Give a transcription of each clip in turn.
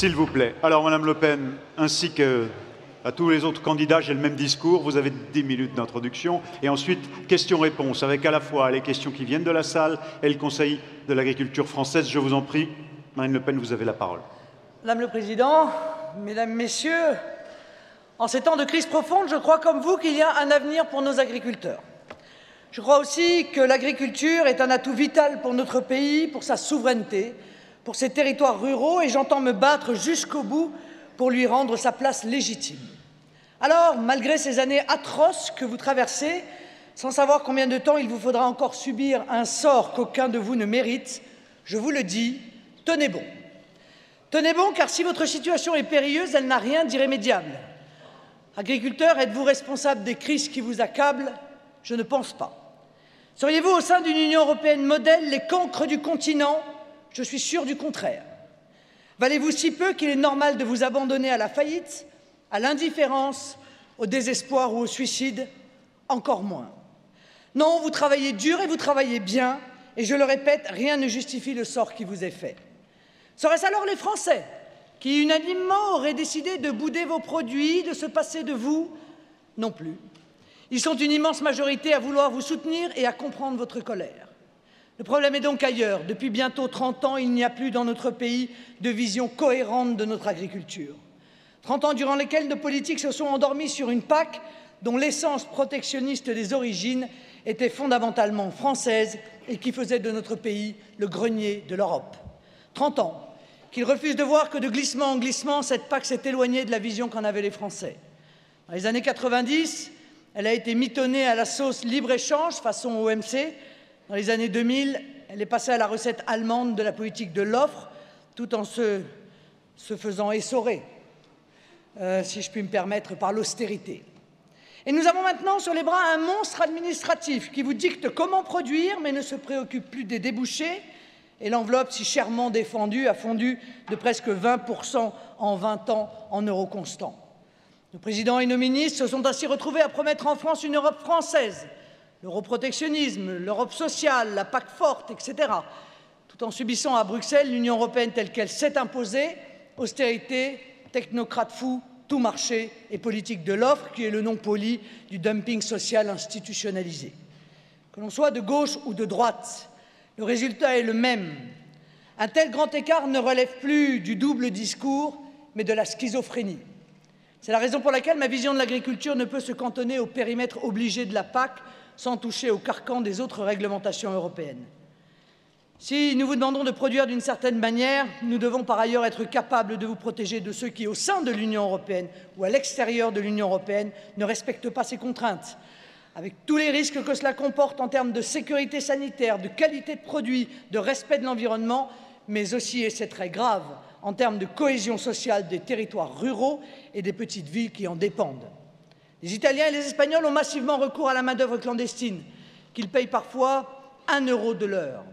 S'il vous plaît. Alors, Madame Le Pen, ainsi qu'à tous les autres candidats, j'ai le même discours. Vous avez 10 minutes d'introduction. Et ensuite, questions-réponses, avec à la fois les questions qui viennent de la salle et le Conseil de l'agriculture française. Je vous en prie, Marine Le Pen, vous avez la parole. Madame le Président, Mesdames, Messieurs, en ces temps de crise profonde, je crois comme vous qu'il y a un avenir pour nos agriculteurs. Je crois aussi que l'agriculture est un atout vital pour notre pays, pour sa souveraineté, pour ses territoires ruraux, et j'entends me battre jusqu'au bout pour lui rendre sa place légitime. Alors, malgré ces années atroces que vous traversez, sans savoir combien de temps il vous faudra encore subir un sort qu'aucun de vous ne mérite, je vous le dis, tenez bon. Tenez bon, car si votre situation est périlleuse, elle n'a rien d'irrémédiable. Agriculteurs, êtes-vous responsable des crises qui vous accablent? Je ne pense pas. Seriez-vous au sein d'une Union européenne modèle les cancres du continent? Je suis sûr du contraire. Valez-vous si peu qu'il est normal de vous abandonner à la faillite, à l'indifférence, au désespoir ou au suicide? Encore moins. Non, vous travaillez dur et vous travaillez bien, et je le répète, rien ne justifie le sort qui vous est fait. Seraient-ce alors les Français qui, unanimement, auraient décidé de bouder vos produits, de se passer de vous? Non plus. Ils sont une immense majorité à vouloir vous soutenir et à comprendre votre colère. Le problème est donc ailleurs. Depuis bientôt 30 ans, il n'y a plus dans notre pays de vision cohérente de notre agriculture. 30 ans durant lesquels nos politiques se sont endormis sur une PAC dont l'essence protectionniste des origines était fondamentalement française et qui faisait de notre pays le grenier de l'Europe. 30 ans qu'ils refusent de voir que de glissement en glissement, cette PAC s'est éloignée de la vision qu'en avaient les Français. Dans les années 90, elle a été mitonnée à la sauce libre-échange façon OMC. Dans les années 2000, elle est passée à la recette allemande de la politique de l'offre, tout en se faisant essorer, si je puis me permettre, par l'austérité. Et nous avons maintenant sur les bras un monstre administratif qui vous dicte comment produire, mais ne se préoccupe plus des débouchés, et l'enveloppe si chèrement défendue a fondu de presque 20% en 20 ans en euros constants. Nos présidents et nos ministres se sont ainsi retrouvés à promettre en France une Europe française, l'europrotectionnisme, l'Europe sociale, la PAC forte, etc., tout en subissant à Bruxelles l'Union européenne telle qu'elle s'est imposée, austérité, technocrate fou, tout marché et politique de l'offre, qui est le nom poli du dumping social institutionnalisé. Que l'on soit de gauche ou de droite, le résultat est le même. Un tel grand écart ne relève plus du double discours, mais de la schizophrénie. C'est la raison pour laquelle ma vision de l'agriculture ne peut se cantonner au périmètre obligé de la PAC sans toucher au carcan des autres réglementations européennes. Si nous vous demandons de produire d'une certaine manière, nous devons par ailleurs être capables de vous protéger de ceux qui, au sein de l'Union européenne ou à l'extérieur de l'Union européenne, ne respectent pas ces contraintes, avec tous les risques que cela comporte en termes de sécurité sanitaire, de qualité de produits, de respect de l'environnement, mais aussi, et c'est très grave, en termes de cohésion sociale des territoires ruraux et des petites villes qui en dépendent. Les Italiens et les Espagnols ont massivement recours à la main-d'œuvre clandestine, qu'ils payent parfois 1 euro de l'heure.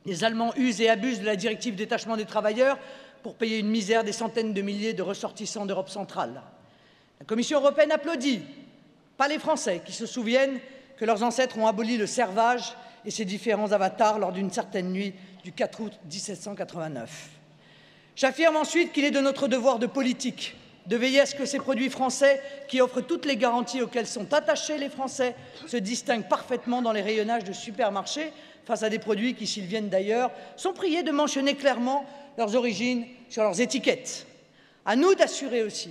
Les Allemands usent et abusent de la directive détachement des travailleurs pour payer une misère des centaines de milliers de ressortissants d'Europe centrale. La Commission européenne applaudit, pas les Français qui se souviennent que leurs ancêtres ont aboli le servage et ses différents avatars lors d'une certaine nuit du 4 août 1789. J'affirme ensuite qu'il est de notre devoir de politique de veiller à ce que ces produits français, qui offrent toutes les garanties auxquelles sont attachés les Français, se distinguent parfaitement dans les rayonnages de supermarchés face à des produits qui, s'ils viennent d'ailleurs, sont priés de mentionner clairement leurs origines sur leurs étiquettes. À nous d'assurer aussi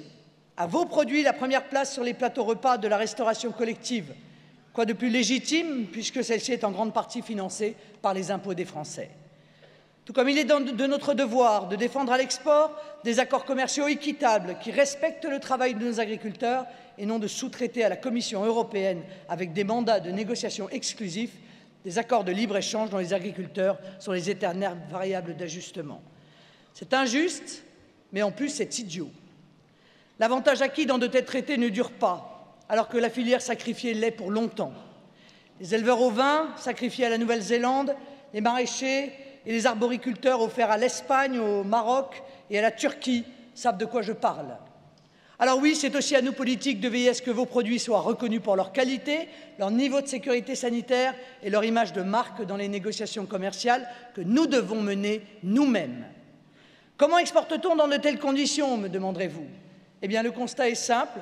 à vos produits la première place sur les plateaux repas de la restauration collective. Quoi de plus légitime, puisque celle-ci est en grande partie financée par les impôts des Français. Tout comme il est de notre devoir de défendre à l'export des accords commerciaux équitables qui respectent le travail de nos agriculteurs et non de sous-traiter à la Commission européenne, avec des mandats de négociation exclusifs, des accords de libre-échange dont les agriculteurs sont les éternelles variables d'ajustement. C'est injuste, mais en plus c'est idiot. L'avantage acquis dans de tels traités ne dure pas, alors que la filière sacrifiée l'est pour longtemps. Les éleveurs ovins sacrifiés à la Nouvelle-Zélande, les maraîchers et les arboriculteurs offerts à l'Espagne, au Maroc et à la Turquie savent de quoi je parle. Alors oui, c'est aussi à nous politiques de veiller à ce que vos produits soient reconnus pour leur qualité, leur niveau de sécurité sanitaire et leur image de marque dans les négociations commerciales que nous devons mener nous-mêmes. Comment exporte-t-on dans de telles conditions, me demanderez-vous? Eh bien, le constat est simple.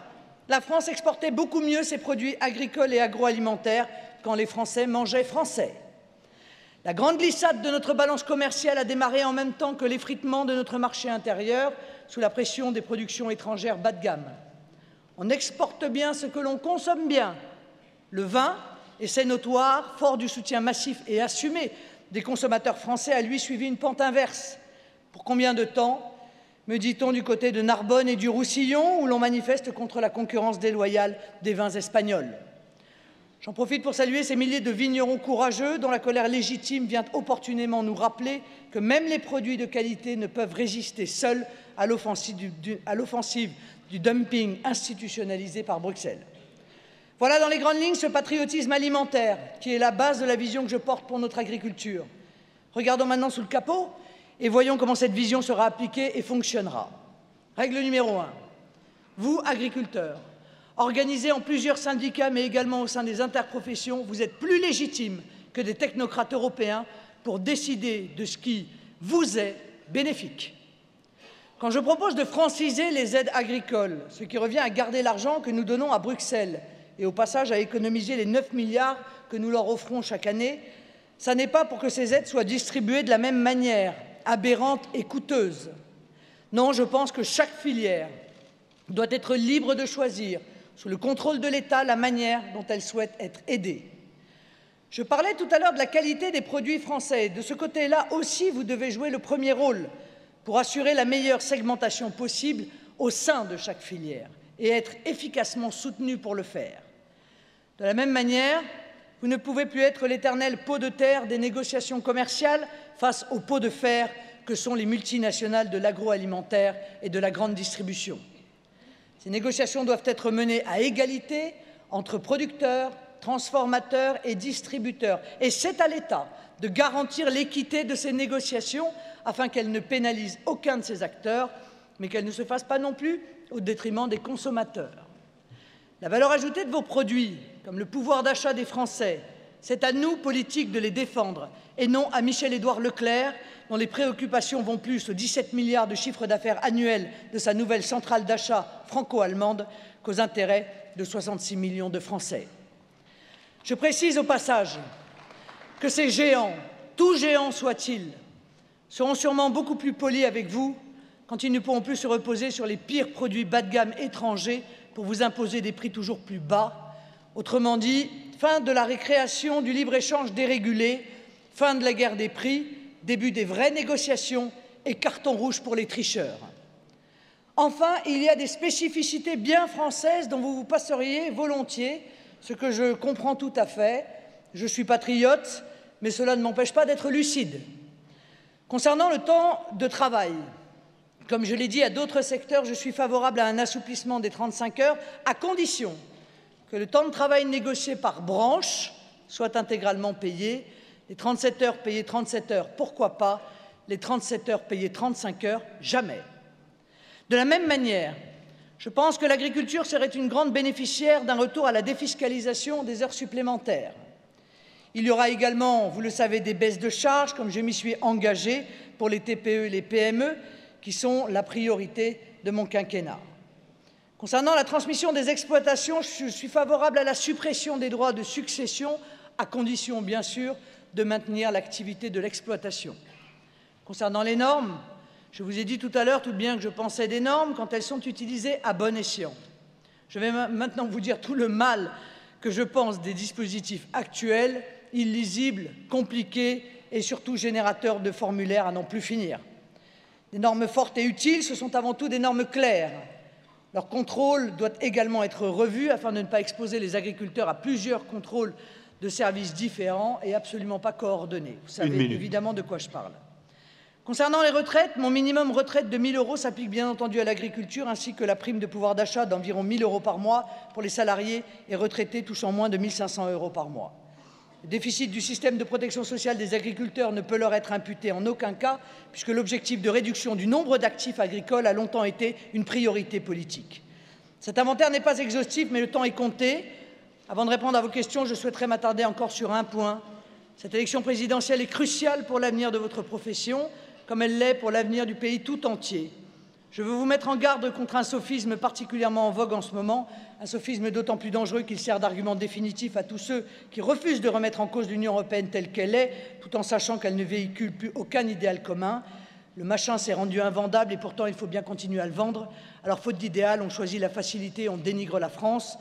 La France exportait beaucoup mieux ses produits agricoles et agroalimentaires quand les Français mangeaient français. La grande glissade de notre balance commerciale a démarré en même temps que l'effritement de notre marché intérieur sous la pression des productions étrangères bas de gamme. On exporte bien ce que l'on consomme bien. Le vin, et c'est notoire, fort du soutien massif et assumé des consommateurs français, a lui suivi une pente inverse. Pour combien de temps, me dit-on du côté de Narbonne et du Roussillon, où l'on manifeste contre la concurrence déloyale des vins espagnols? J'en profite pour saluer ces milliers de vignerons courageux dont la colère légitime vient opportunément nous rappeler que même les produits de qualité ne peuvent résister seuls à l'offensive du dumping institutionnalisé par Bruxelles. Voilà dans les grandes lignes ce patriotisme alimentaire qui est la base de la vision que je porte pour notre agriculture. Regardons maintenant sous le capot et voyons comment cette vision sera appliquée et fonctionnera. Règle numéro 1. Vous, agriculteurs, organisés en plusieurs syndicats, mais également au sein des interprofessions, vous êtes plus légitimes que des technocrates européens pour décider de ce qui vous est bénéfique. Quand je propose de franciser les aides agricoles, ce qui revient à garder l'argent que nous donnons à Bruxelles et au passage à économiser les 9 milliards que nous leur offrons chaque année, ça n'est pas pour que ces aides soient distribuées de la même manière, aberrante et coûteuse. Non, je pense que chaque filière doit être libre de choisir, sous le contrôle de l'État, la manière dont elle souhaite être aidée. Je parlais tout à l'heure de la qualité des produits français. De ce côté-là aussi, vous devez jouer le premier rôle pour assurer la meilleure segmentation possible au sein de chaque filière et être efficacement soutenu pour le faire. De la même manière, vous ne pouvez plus être l'éternel pot de terre des négociations commerciales face aux pots de fer que sont les multinationales de l'agroalimentaire et de la grande distribution. Ces négociations doivent être menées à égalité entre producteurs, transformateurs et distributeurs. Et c'est à l'État de garantir l'équité de ces négociations afin qu'elles ne pénalisent aucun de ces acteurs, mais qu'elles ne se fassent pas non plus au détriment des consommateurs. La valeur ajoutée de vos produits, comme le pouvoir d'achat des Français, c'est à nous, politiques, de les défendre, et non à Michel-Édouard Leclerc, dont les préoccupations vont plus aux 17 milliards de chiffre d'affaires annuel de sa nouvelle centrale d'achat franco-allemande qu'aux intérêts de 66 millions de Français. Je précise au passage que ces géants, tous géants soient-ils, seront sûrement beaucoup plus polis avec vous quand ils ne pourront plus se reposer sur les pires produits bas de gamme étrangers pour vous imposer des prix toujours plus bas. Autrement dit, fin de la récréation du libre-échange dérégulé, fin de la guerre des prix, début des vraies négociations et carton rouge pour les tricheurs. Enfin, il y a des spécificités bien françaises dont vous vous passeriez volontiers, ce que je comprends tout à fait. Je suis patriote, mais cela ne m'empêche pas d'être lucide. Concernant le temps de travail, comme je l'ai dit à d'autres secteurs, je suis favorable à un assouplissement des 35 heures, à condition que le temps de travail négocié par branche soit intégralement payé. Les 37 heures payées 37 heures, pourquoi pas? Les 37 heures payées 35 heures, jamais. De la même manière, je pense que l'agriculture serait une grande bénéficiaire d'un retour à la défiscalisation des heures supplémentaires. Il y aura également, vous le savez, des baisses de charges, comme je m'y suis engagé pour les TPE et les PME, qui sont la priorité de mon quinquennat. Concernant la transmission des exploitations, je suis favorable à la suppression des droits de succession, à condition, bien sûr, de maintenir l'activité de l'exploitation. Concernant les normes, je vous ai dit tout à l'heure tout bien que je pensais des normes quand elles sont utilisées à bon escient. Je vais maintenant vous dire tout le mal que je pense des dispositifs actuels, illisibles, compliqués et surtout générateurs de formulaires à n'en plus finir. Des normes fortes et utiles, ce sont avant tout des normes claires. Leur contrôle doit également être revu afin de ne pas exposer les agriculteurs à plusieurs contrôles de services différents et absolument pas coordonnés. Vous savez évidemment de quoi je parle. Concernant les retraites, mon minimum retraite de 1 000 € s'applique bien entendu à l'agriculture, ainsi que la prime de pouvoir d'achat d'environ 1 000 € par mois pour les salariés et retraités touchant moins de 1 500 € par mois. Le déficit du système de protection sociale des agriculteurs ne peut leur être imputé en aucun cas, puisque l'objectif de réduction du nombre d'actifs agricoles a longtemps été une priorité politique. Cet inventaire n'est pas exhaustif, mais le temps est compté. Avant de répondre à vos questions, je souhaiterais m'attarder encore sur un point. Cette élection présidentielle est cruciale pour l'avenir de votre profession. comme elle l'est pour l'avenir du pays tout entier. Je veux vous mettre en garde contre un sophisme particulièrement en vogue en ce moment, un sophisme d'autant plus dangereux qu'il sert d'argument définitif à tous ceux qui refusent de remettre en cause l'Union européenne telle qu'elle est, tout en sachant qu'elle ne véhicule plus aucun idéal commun. Le machin s'est rendu invendable et pourtant il faut bien continuer à le vendre. Alors, faute d'idéal, on choisit la facilité, on dénigre la France.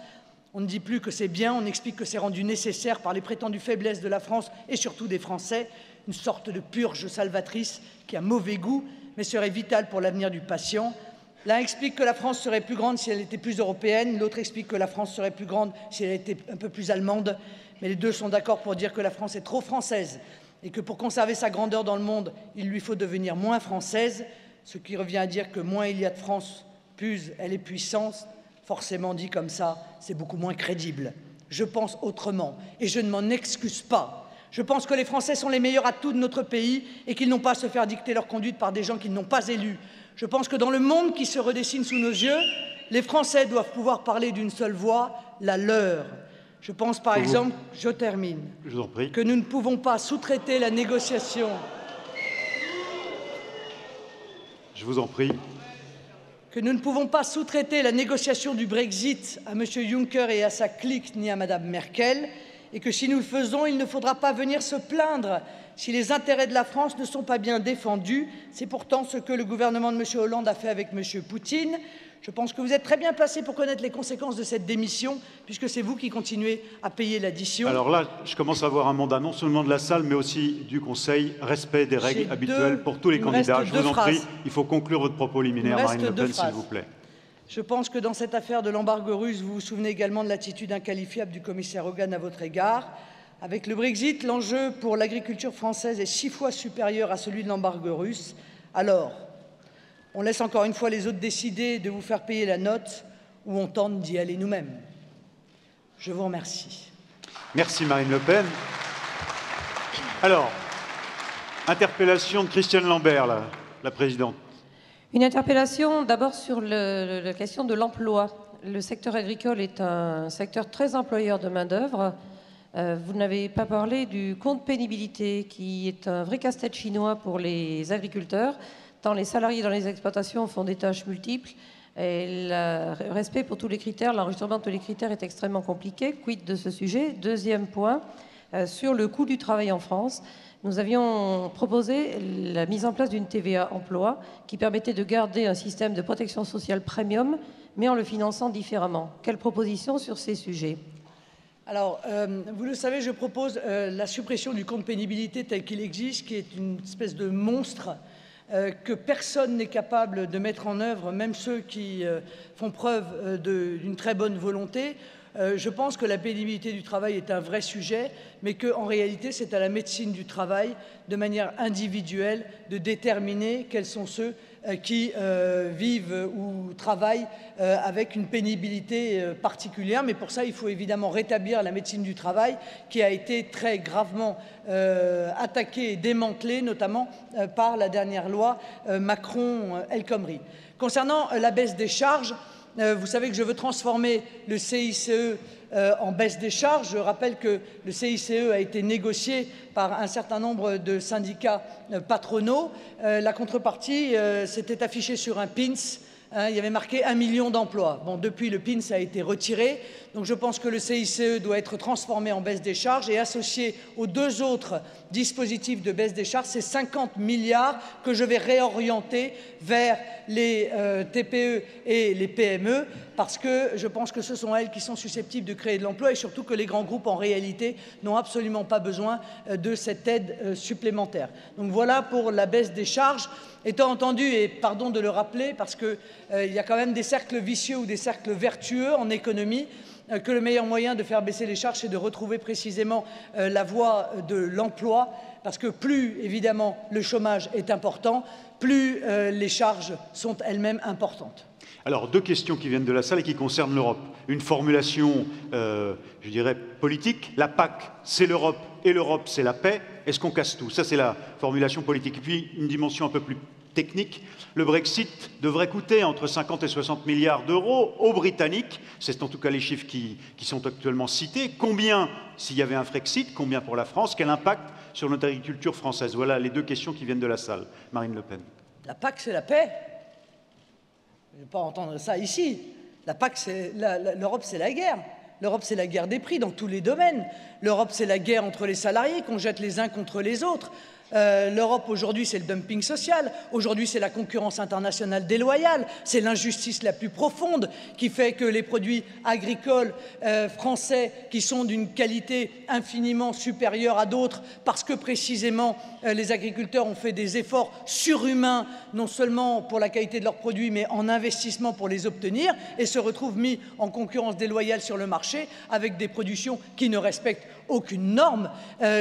On ne dit plus que c'est bien, on explique que c'est rendu nécessaire par les prétendues faiblesses de la France et surtout des Français, une sorte de purge salvatrice qui a mauvais goût, mais serait vitale pour l'avenir du patient. L'un explique que la France serait plus grande si elle était plus européenne, l'autre explique que la France serait plus grande si elle était un peu plus allemande, mais les deux sont d'accord pour dire que la France est trop française et que pour conserver sa grandeur dans le monde, il lui faut devenir moins française, ce qui revient à dire que moins il y a de France, plus elle est puissante. Forcément dit comme ça, c'est beaucoup moins crédible. Je pense autrement et je ne m'en excuse pas. Je pense que les Français sont les meilleurs atouts de notre pays et qu'ils n'ont pas à se faire dicter leur conduite par des gens qu'ils n'ont pas élus. Je pense que dans le monde qui se redessine sous nos yeux, les Français doivent pouvoir parler d'une seule voix, la leur. Je pense par exemple, je termine, que nous ne pouvons pas sous-traiter la négociation. Je vous en prie. Que nous ne pouvons pas sous-traiter la négociation du Brexit à M. Juncker et à sa clique ni à Mme Merkel, et que si nous le faisons, il ne faudra pas venir se plaindre si les intérêts de la France ne sont pas bien défendus. C'est pourtant ce que le gouvernement de M. Hollande a fait avec M. Poutine. Je pense que vous êtes très bien placé pour connaître les conséquences de cette démission, puisque c'est vous qui continuez à payer l'addition. Alors là, je commence à avoir un mandat non seulement de la salle, mais aussi du Conseil. Respect des règles habituelles pour tous les candidats. Je vous en prie, il faut conclure votre propos liminaire, Marine Le Pen, s'il vous plaît. Je pense que dans cette affaire de l'embargo russe, vous vous souvenez également de l'attitude inqualifiable du commissaire Hogan à votre égard. Avec le Brexit, l'enjeu pour l'agriculture française est 6 fois supérieur à celui de l'embargo russe. Alors, on laisse encore une fois les autres décider de vous faire payer la note ou on tente d'y aller nous-mêmes. Je vous remercie. Merci Marine Le Pen. Alors, interpellation de Christiane Lambert, la présidente. Une interpellation d'abord sur la question de l'emploi. Le secteur agricole est un secteur très employeur de main-d'œuvre. Vous n'avez pas parlé du compte pénibilité, qui est un vrai casse-tête chinois pour les agriculteurs, tant les salariés dans les exploitations font des tâches multiples. Et le respect pour tous les critères, l'enregistrement de tous les critères est extrêmement compliqué. Quid de ce sujet? Deuxième point, sur le coût du travail en France. Nous avions proposé la mise en place d'une TVA emploi qui permettait de garder un système de protection sociale premium, mais en le finançant différemment. Quelles propositions sur ces sujets? Alors, vous le savez, je propose la suppression du compte pénibilité tel qu'il existe, qui est une espèce de monstre que personne n'est capable de mettre en œuvre, même ceux qui font preuve d'une très bonne volonté. Je pense que la pénibilité du travail est un vrai sujet, mais qu'en réalité, c'est à la médecine du travail, de manière individuelle, de déterminer quels sont ceux qui vivent ou travaillent avec une pénibilité particulière. Mais pour ça, il faut évidemment rétablir la médecine du travail qui a été très gravement attaquée et démantelée, notamment par la dernière loi Macron-El Khomri. Concernant la baisse des charges, vous savez que je veux transformer le CICE en baisse des charges. Je rappelle que le CICE a été négocié par un certain nombre de syndicats patronaux. La contrepartie s'était affichée sur un pins. Il y avait marqué 1 million d'emplois. Bon, depuis, le pins a été retiré. Donc je pense que le CICE doit être transformé en baisse des charges et associé aux 2 autres dispositifs de baisse des charges, c'est 50 milliards que je vais réorienter vers les TPE et les PME, parce que je pense que ce sont elles qui sont susceptibles de créer de l'emploi et surtout que les grands groupes, en réalité, n'ont absolument pas besoin de cette aide supplémentaire. Donc voilà pour la baisse des charges. Étant entendu, et pardon de le rappeler, parce qu'il y a quand même des cercles vicieux ou des cercles vertueux en économie, que le meilleur moyen de faire baisser les charges, c'est de retrouver précisément la voie de l'emploi, parce que plus, évidemment, le chômage est important, plus les charges sont elles-mêmes importantes. Alors, 2 questions qui viennent de la salle et qui concernent l'Europe. Une formulation, je dirais, politique. La PAC, c'est l'Europe, et l'Europe, c'est la paix. Est-ce qu'on casse tout? Ça, c'est la formulation politique. Et puis, une dimension un peu plus technique. Le Brexit devrait coûter entre 50 et 60 milliards d'euros aux Britanniques. C'est en tout cas les chiffres qui sont actuellement cités. Combien, s'il y avait un Frexit, combien pour la France? Quel impact sur notre agriculture française? Voilà les deux questions qui viennent de la salle. Marine Le Pen. La PAC, c'est la paix. Je ne vais pas entendre ça ici. La PAC, l'Europe, c'est la guerre. L'Europe, c'est la guerre des prix dans tous les domaines. L'Europe, c'est la guerre entre les salariés qu'on jette les uns contre les autres. L'Europe, aujourd'hui, c'est le dumping social. Aujourd'hui, c'est la concurrence internationale déloyale. C'est l'injustice la plus profonde qui fait que les produits agricoles français, qui sont d'une qualité infiniment supérieure à d'autres, parce que précisément les agriculteurs ont fait des efforts surhumains, non seulement pour la qualité de leurs produits, mais en investissement pour les obtenir, et se retrouvent mis en concurrence déloyale sur le marché avec des productions qui ne respectent aucune norme,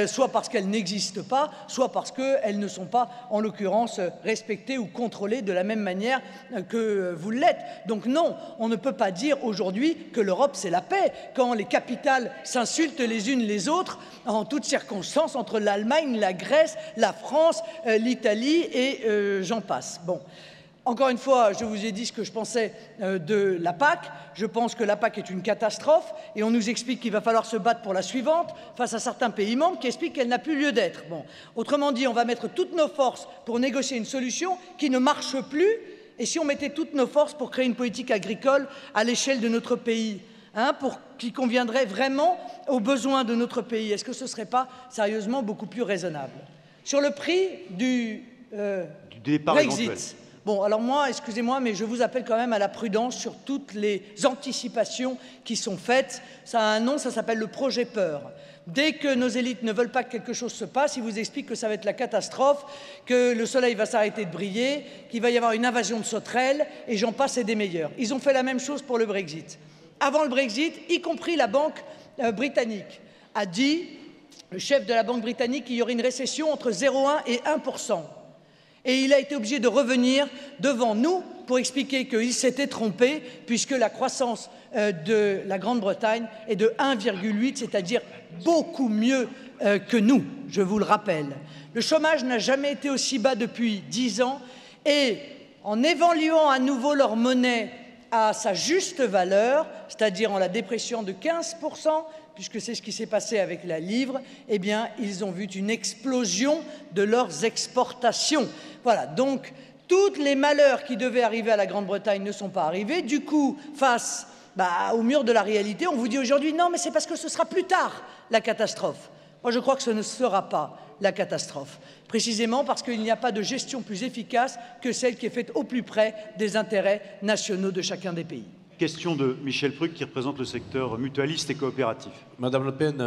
soit parce qu'elles n'existent pas, soit parce qu'elles ne sont pas, en l'occurrence, respectées ou contrôlées de la même manière que vous l'êtes. Donc non, on ne peut pas dire aujourd'hui que l'Europe, c'est la paix, quand les capitales s'insultent les unes les autres, en toutes circonstances, entre l'Allemagne, la Grèce, la France, l'Italie et j'en passe. Bon. Encore une fois, je vous ai dit ce que je pensais de la PAC. Je pense que la PAC est une catastrophe et on nous explique qu'il va falloir se battre pour la suivante face à certains pays membres qui expliquent qu'elle n'a plus lieu d'être. Bon. Autrement dit, on va mettre toutes nos forces pour négocier une solution qui ne marche plus. Et si on mettait toutes nos forces pour créer une politique agricole à l'échelle de notre pays, qui conviendrait vraiment aux besoins de notre pays, est-ce que ce ne serait pas sérieusement beaucoup plus raisonnable? Sur le prix du départ Brexit. Éventuel. Bon, alors moi, excusez-moi, mais je vous appelle quand même à la prudence sur toutes les anticipations qui sont faites. Ça a un nom, ça s'appelle le projet peur. Dès que nos élites ne veulent pas que quelque chose se passe, ils vous expliquent que ça va être la catastrophe, que le soleil va s'arrêter de briller, qu'il va y avoir une invasion de sauterelles, et j'en passe et des meilleurs. Ils ont fait la même chose pour le Brexit. Avant le Brexit, y compris la Banque britannique a dit, le chef de la Banque britannique, qu'il y aurait une récession entre 0,1 et 1%. Et il a été obligé de revenir devant nous pour expliquer qu'il s'était trompé, puisque la croissance de la Grande-Bretagne est de 1,8, c'est-à-dire beaucoup mieux que nous, je vous le rappelle. Le chômage n'a jamais été aussi bas depuis 10 ans, et en évaluant à nouveau leur monnaie à sa juste valeur, c'est-à-dire en la dépréciant de 15%, puisque c'est ce qui s'est passé avec la livre, eh bien, ils ont vu une explosion de leurs exportations. Voilà, donc, tous les malheurs qui devaient arriver à la Grande-Bretagne ne sont pas arrivés. Du coup, face au mur de la réalité, on vous dit aujourd'hui, non, mais c'est parce que ce sera plus tard la catastrophe. Moi, je crois que ce ne sera pas la catastrophe, précisément parce qu'il n'y a pas de gestion plus efficace que celle qui est faite au plus près des intérêts nationaux de chacun des pays. Question de Michel Pruck, qui représente le secteur mutualiste et coopératif. Madame Le Pen,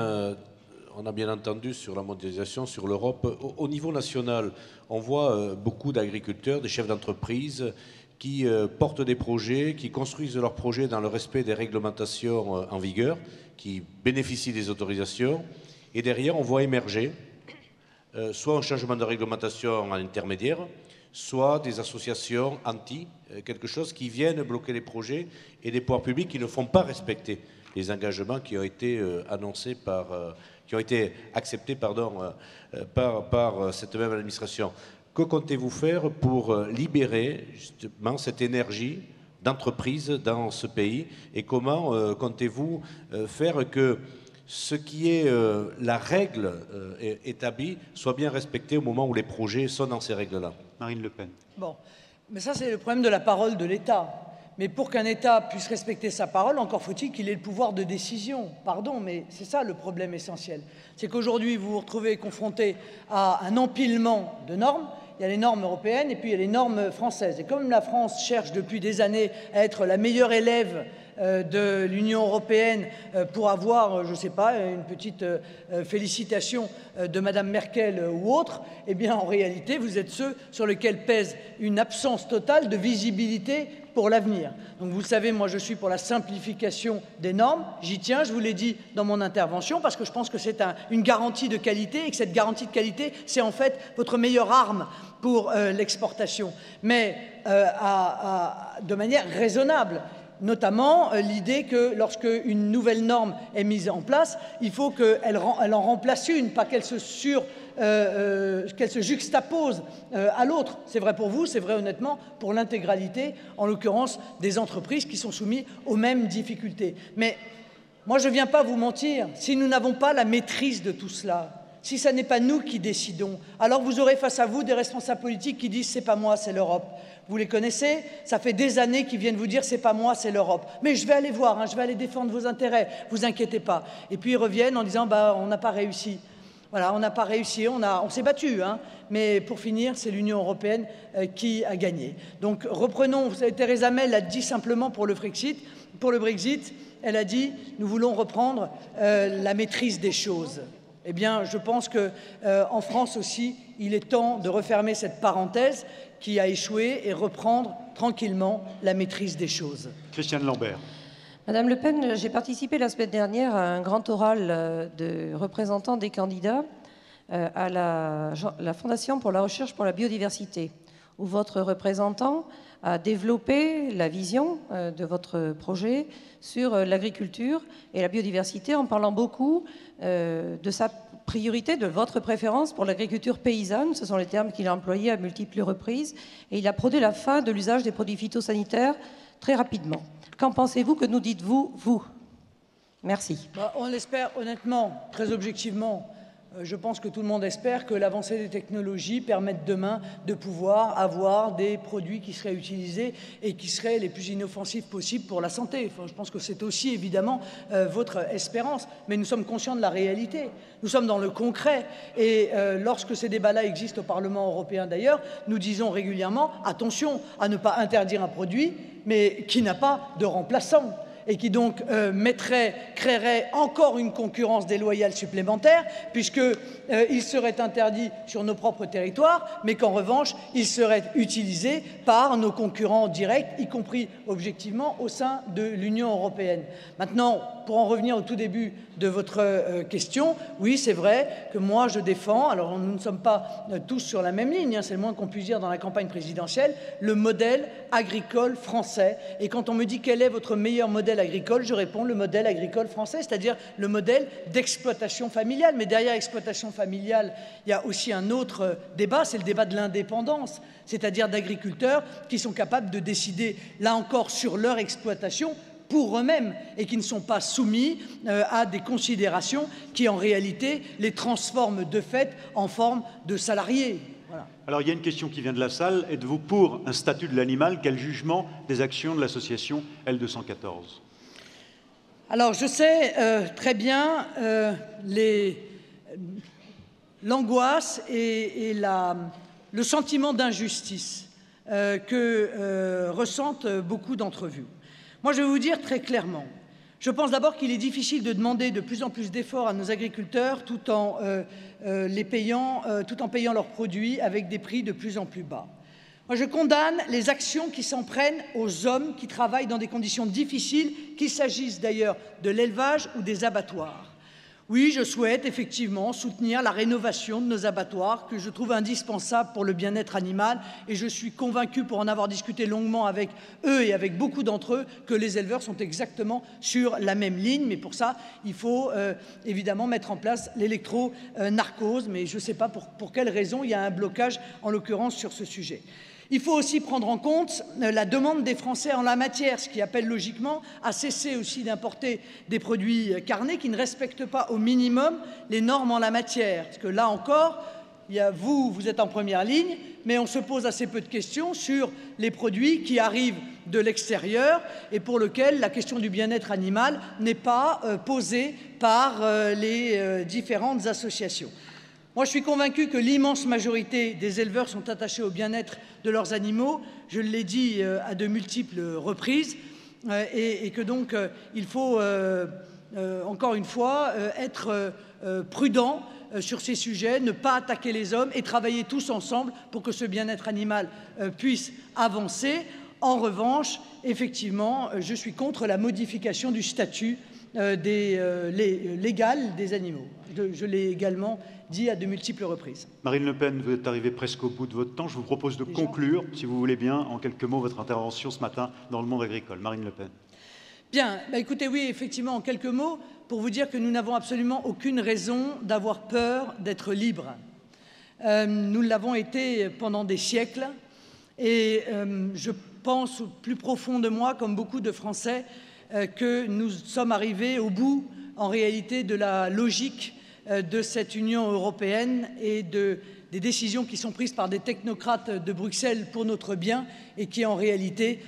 on a bien entendu sur la mondialisation, sur l'Europe. Au niveau national, on voit beaucoup d'agriculteurs, des chefs d'entreprise qui portent des projets, qui construisent leurs projets dans le respect des réglementations en vigueur, qui bénéficient des autorisations. Et derrière, on voit émerger soit un changement de réglementation en intermédiaire, soit des associations anti, quelque chose qui viennent bloquer les projets et des pouvoirs publics qui ne font pas respecter les engagements qui ont été annoncés qui ont été acceptés par cette même administration. Que comptez-vous faire pour libérer justement cette énergie d'entreprise dans ce pays et comment comptez-vous faire que ce qui est la règle établie soit bien respecté au moment où les projets sont dans ces règles-là? Marine Le Pen. Bon, mais ça c'est le problème de la parole de l'État. Mais pour qu'un État puisse respecter sa parole, encore faut-il qu'il ait le pouvoir de décision. Pardon, mais c'est ça le problème essentiel. C'est qu'aujourd'hui, vous vous retrouvez confronté à un empilement de normes. Il y a les normes européennes et puis il y a les normes françaises. Et comme la France cherche depuis des années à être la meilleure élève de l'Union européenne pour avoir, je ne sais pas, une petite félicitation de Madame Merkel ou autre, eh bien en réalité vous êtes ceux sur lesquels pèse une absence totale de visibilité pour l'avenir. Donc vous le savez, moi je suis pour la simplification des normes, j'y tiens, je vous l'ai dit dans mon intervention, parce que je pense que c'est une garantie de qualité et que cette garantie de qualité, c'est en fait votre meilleure arme pour l'exportation, mais de manière raisonnable. Notamment l'idée que lorsque une nouvelle norme est mise en place, il faut qu'elle en remplace une, pas qu'elle se qu'elle se juxtapose à l'autre. C'est vrai pour vous, c'est vrai honnêtement pour l'intégralité, en l'occurrence des entreprises qui sont soumises aux mêmes difficultés. Mais moi, je ne viens pas vous mentir, si nous n'avons pas la maîtrise de tout cela, si ce n'est pas nous qui décidons, alors vous aurez face à vous des responsables politiques qui disent « c'est pas moi, c'est l'Europe ». Vous les connaissez, ça fait des années qu'ils viennent vous dire « c'est pas moi, c'est l'Europe ». Mais je vais aller voir, hein, je vais aller défendre vos intérêts, vous inquiétez pas. Et puis ils reviennent en disant bah, « on n'a pas réussi ». Voilà, on n'a pas réussi, on s'est battu, hein, mais pour finir, c'est l'Union européenne qui a gagné. Donc reprenons, vous savez, Theresa May l'a dit simplement pour le Brexit, elle a dit « nous voulons reprendre la maîtrise des choses ». Eh bien, je pense qu'en France aussi, il est temps de refermer cette parenthèse qui a échoué et reprendre tranquillement la maîtrise des choses. Christiane Lambert. Madame Le Pen, j'ai participé la semaine dernière à un grand oral de représentants des candidats à la Fondation pour la recherche pour la biodiversité, où votre représentant a développé la vision de votre projet sur l'agriculture et la biodiversité en parlant beaucoup de sa priorité, de votre préférence pour l'agriculture paysanne. Ce sont les termes qu'il a employés à multiples reprises. Et il a prôné la fin de l'usage des produits phytosanitaires très rapidement. Qu'en pensez-vous? Que nous dites-vous, vous? Merci. On l'espère honnêtement, très objectivement. Je pense que tout le monde espère que l'avancée des technologies permette demain de pouvoir avoir des produits qui seraient utilisés et qui seraient les plus inoffensifs possibles pour la santé. Enfin, je pense que c'est aussi évidemment votre espérance, mais nous sommes conscients de la réalité. Nous sommes dans le concret et lorsque ces débats-là existent au Parlement européen d'ailleurs, nous disons régulièrement attention à ne pas interdire un produit, mais qui n'a pas de remplaçant, et qui donc créerait encore une concurrence déloyale supplémentaire, puisqu'il serait interdit sur nos propres territoires, mais qu'en revanche, il serait utilisé par nos concurrents directs, y compris objectivement au sein de l'Union européenne. Maintenant, pour en revenir au tout début de votre question, oui, c'est vrai que moi je défends, alors nous ne sommes pas tous sur la même ligne, hein, c'est le moins qu'on puisse dire dans la campagne présidentielle, le modèle agricole français. Et quand on me dit quel est votre meilleur modèle agricole, je réponds le modèle agricole français, c'est-à-dire le modèle d'exploitation familiale. Mais derrière l'exploitation familiale, il y a aussi un autre débat, c'est le débat de l'indépendance, c'est-à-dire d'agriculteurs qui sont capables de décider, là encore, sur leur exploitation pour eux-mêmes et qui ne sont pas soumis à des considérations qui, en réalité, les transforment de fait en forme de salariés. Voilà. Alors, il y a une question qui vient de la salle. Êtes-vous pour un statut de l'animal? Quel jugement des actions de l'association L214? Alors, je sais très bien l'angoisse et le sentiment d'injustice que ressentent beaucoup d'entre vous. Moi, je vais vous dire très clairement, je pense d'abord qu'il est difficile de demander de plus en plus d'efforts à nos agriculteurs tout en payant leurs produits avec des prix de plus en plus bas. Moi, je condamne les actions qui s'en prennent aux hommes qui travaillent dans des conditions difficiles, qu'il s'agisse d'ailleurs de l'élevage ou des abattoirs. Oui, je souhaite effectivement soutenir la rénovation de nos abattoirs, que je trouve indispensable pour le bien-être animal, et je suis convaincu, pour en avoir discuté longuement avec eux et avec beaucoup d'entre eux, que les éleveurs sont exactement sur la même ligne. Mais pour ça, il faut évidemment mettre en place l'électro-narcose, mais je ne sais pas pour quelle raison il y a un blocage, en l'occurrence, sur ce sujet. Il faut aussi prendre en compte la demande des Français en la matière, ce qui appelle logiquement à cesser aussi d'importer des produits carnés qui ne respectent pas au minimum les normes en la matière. Parce que là encore, vous êtes en première ligne, mais on se pose assez peu de questions sur les produits qui arrivent de l'extérieur et pour lesquels la question du bien-être animal n'est pas posée par les différentes associations. Moi, je suis convaincu que l'immense majorité des éleveurs sont attachés au bien-être de leurs animaux, je l'ai dit à de multiples reprises, et que donc il faut, encore une fois, être prudent sur ces sujets, ne pas attaquer les hommes et travailler tous ensemble pour que ce bien-être animal puisse avancer. En revanche, effectivement, je suis contre la modification du statut légal des animaux. Je l'ai également dit à de multiples reprises. Marine Le Pen, vous êtes arrivée presque au bout de votre temps. Je vous propose de conclure, si vous voulez bien, en quelques mots, votre intervention ce matin dans le monde agricole. Marine Le Pen. Bien, écoutez, oui, effectivement, en quelques mots, pour vous dire que nous n'avons absolument aucune raison d'avoir peur d'être libres. Nous l'avons été pendant des siècles. Et je pense au plus profond de moi, comme beaucoup de Français, que nous sommes arrivés au bout, en réalité, de la logique de cette Union européenne et des décisions qui sont prises par des technocrates de Bruxelles pour notre bien et qui, en réalité,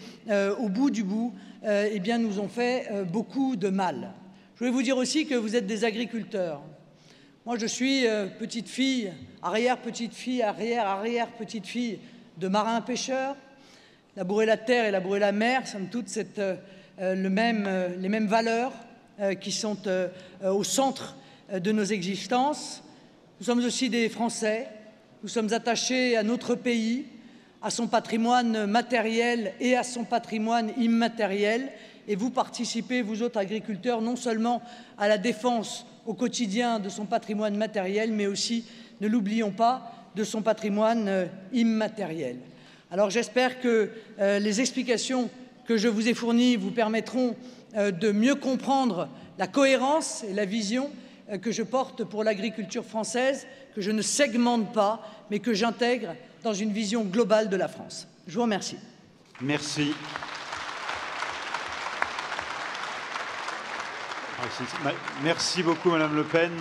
au bout du bout, eh bien, nous ont fait beaucoup de mal. Je voulais vous dire aussi que vous êtes des agriculteurs. Moi, je suis petite fille, arrière-petite-fille, arrière-arrière-petite-fille de marins pêcheurs. Labourer la terre et labourer la mer, somme toute, c'est les mêmes valeurs qui sont au centre de nos existences. Nous sommes aussi des Français. Nous sommes attachés à notre pays, à son patrimoine matériel et à son patrimoine immatériel. Et vous participez, vous autres agriculteurs, non seulement à la défense au quotidien de son patrimoine matériel, mais aussi, ne l'oublions pas, de son patrimoine immatériel. Alors j'espère que les explications que je vous ai fournies vous permettront de mieux comprendre la cohérence et la vision que je porte pour l'agriculture française, que je ne segmente pas, mais que j'intègre dans une vision globale de la France. Je vous remercie. Merci. Merci beaucoup, Madame Le Pen,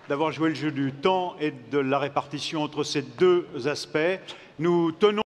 d'avoir joué le jeu du temps et de la répartition entre ces deux aspects. Nous tenons